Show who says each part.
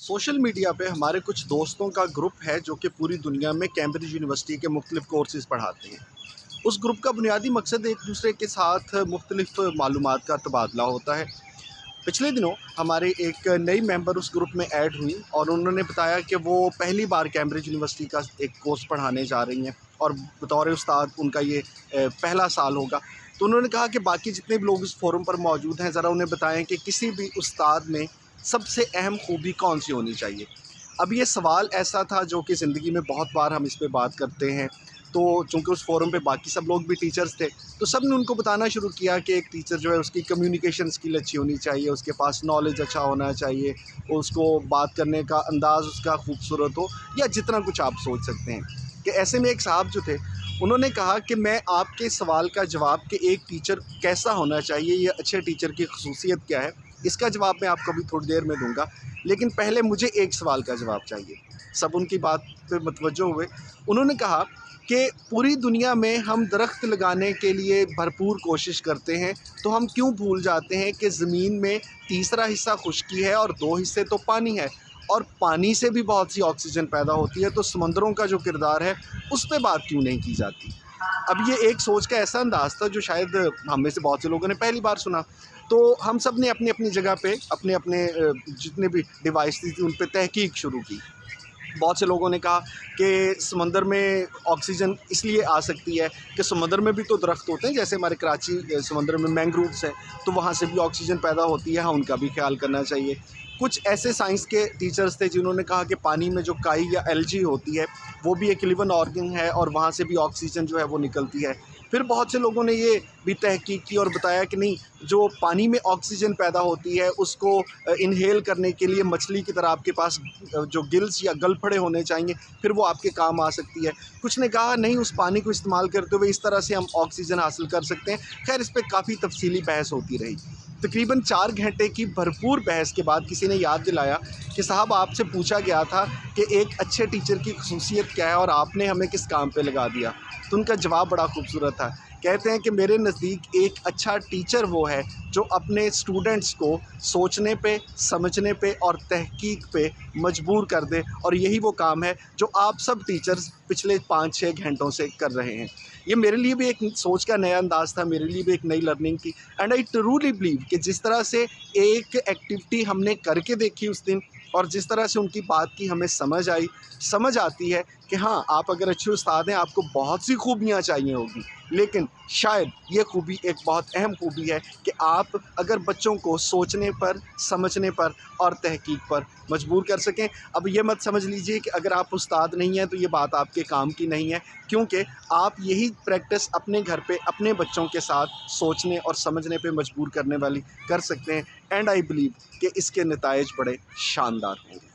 Speaker 1: Social media पे हमारे कुछ दोस्तों का ग्रुप है जो कि पूरी दुनिया में कैम्ब्रिज यूनिवर्सिटी के मुख्तलिफ कोर्सेज़ पढ़ाते हैं। उस ग्रुप का बुनियादी मकसद एक दूसरे के साथ मुख्तलिफ मालूमात का तबादला होता है। पिछले दिनों हमारे एक नई मेंबर उस ग्रुप में ऐड हुई और उन्होंने बताया कि वो पहली बार कैम्ब्रिज यूनिवर्सिटी का एक कोर्स पढ़ाने जा रही हैं और बतौर उस्ताद उनका ये पहला साल होगा। तो उन्होंने कहा कि बाकी जितने भी लोग इस फोरम पर मौजूद हैं, ज़रा उन्हें बताएं कि किसी भी उस्ताद में सबसे अहम खूबी कौन सी होनी चाहिए। अब ये सवाल ऐसा था जो कि ज़िंदगी में बहुत बार हम इस पे बात करते हैं। तो चूँकि उस फ़ोरम पे बाकी सब लोग भी टीचर्स थे, तो सब ने उनको बताना शुरू किया कि एक टीचर जो है उसकी कम्युनिकेशन स्किल अच्छी होनी चाहिए, उसके पास नॉलेज अच्छा होना चाहिए, उसको बात करने का अंदाज़ उसका खूबसूरत हो, या जितना कुछ आप सोच सकते हैं। कि ऐसे में एक साहब जो थे, उन्होंने कहा कि मैं आपके सवाल का जवाब कि एक टीचर कैसा होना चाहिए या अच्छे टीचर की ख़ुसूसियत क्या है, इसका जवाब मैं आपको अभी थोड़ी देर में दूँगा। लेकिन पहले मुझे एक सवाल का जवाब चाहिए। सब उनकी बात पे मतवज्जो हुए। उन्होंने कहा कि पूरी दुनिया में हम दरख्त लगाने के लिए भरपूर कोशिश करते हैं, तो हम क्यों भूल जाते हैं कि ज़मीन में तीसरा हिस्सा खुश्की है और 2 हिस्से तो पानी है, और पानी से भी बहुत सी ऑक्सीजन पैदा होती है, तो समंदरों का जो किरदार है उस पे बात क्यों नहीं की जाती। अब ये एक सोच का ऐसा अंदाज़ था जो शायद हम में से बहुत से लोगों ने पहली बार सुना। तो हम सब ने अपनी-अपनी जगह पे अपने-अपने जितने भी डिवाइसेज़ थी उन पे तहकीक शुरू की। बहुत से लोगों ने कहा कि समंदर में ऑक्सीजन इसलिए आ सकती है कि समंदर में भी तो दरख्त होते हैं, जैसे हमारे कराची समंदर में मैंग्रोव्स हैं, तो वहाँ से भी ऑक्सीजन पैदा होती है, हाँ, उनका भी ख्याल करना चाहिए। कुछ ऐसे साइंस के टीचर्स थे जिन्होंने कहा कि पानी में जो काई या एल्गी होती है, वो भी एक लिविंग ऑर्गन है और वहाँ से भी ऑक्सीजन जो है वो निकलती है। फिर बहुत से लोगों ने ये भी तहकीक की और बताया कि नहीं, जो पानी में ऑक्सीजन पैदा होती है उसको इन्हेल करने के लिए मछली की तरह आपके पास जो गिल्स या गलफड़े होने चाहिए, फिर वो आपके काम आ सकती है। कुछ ने कहा नहीं, उस पानी को इस्तेमाल करते हुए इस तरह से हम ऑक्सीजन हासिल कर सकते हैं। खैर, इस पे काफ़ी तफसीली बहस होती रही। तकरीबन 4 घंटे की भरपूर बहस के बाद किसी ने याद दिलाया कि साहब, आपसे पूछा गया था कि एक अच्छे टीचर की ख़ुसूसियत क्या है और आपने हमें किस काम पे लगा दिया। तो उनका जवाब बड़ा खूबसूरत था। कहते हैं कि मेरे नज़दीक एक अच्छा टीचर वो है जो अपने स्टूडेंट्स को सोचने पे, समझने पे और तहकीक पे मजबूर कर दे, और यही वो काम है जो आप सब टीचर्स पिछले 5-6 घंटों से कर रहे हैं। ये मेरे लिए भी एक सोच का नया अंदाज़ था, मेरे लिए भी एक नई लर्निंग थी। एंड आई ट्रूली बिलीव कि जिस तरह से एक एक्टिविटी हमने करके देखी उस दिन और जिस तरह से उनकी बात की हमें समझ आती है कि हाँ, आप अगर अच्छे उस्ताद हैं, आपको बहुत सी खूबियाँ चाहिए होगी, लेकिन शायद ये खूबी एक बहुत अहम खूबी है कि आप अगर बच्चों को सोचने पर, समझने पर और तहकीक पर मजबूर कर सकें। अब ये मत समझ लीजिए कि अगर आप उस्ताद नहीं हैं तो ये बात आपके काम की नहीं है, क्योंकि आप यही प्रैक्टिस अपने घर पे अपने बच्चों के साथ सोचने और समझने पे मजबूर करने वाली कर सकते हैं। एंड आई बिलीव कि इसके नताइज बड़े शानदार होंगे।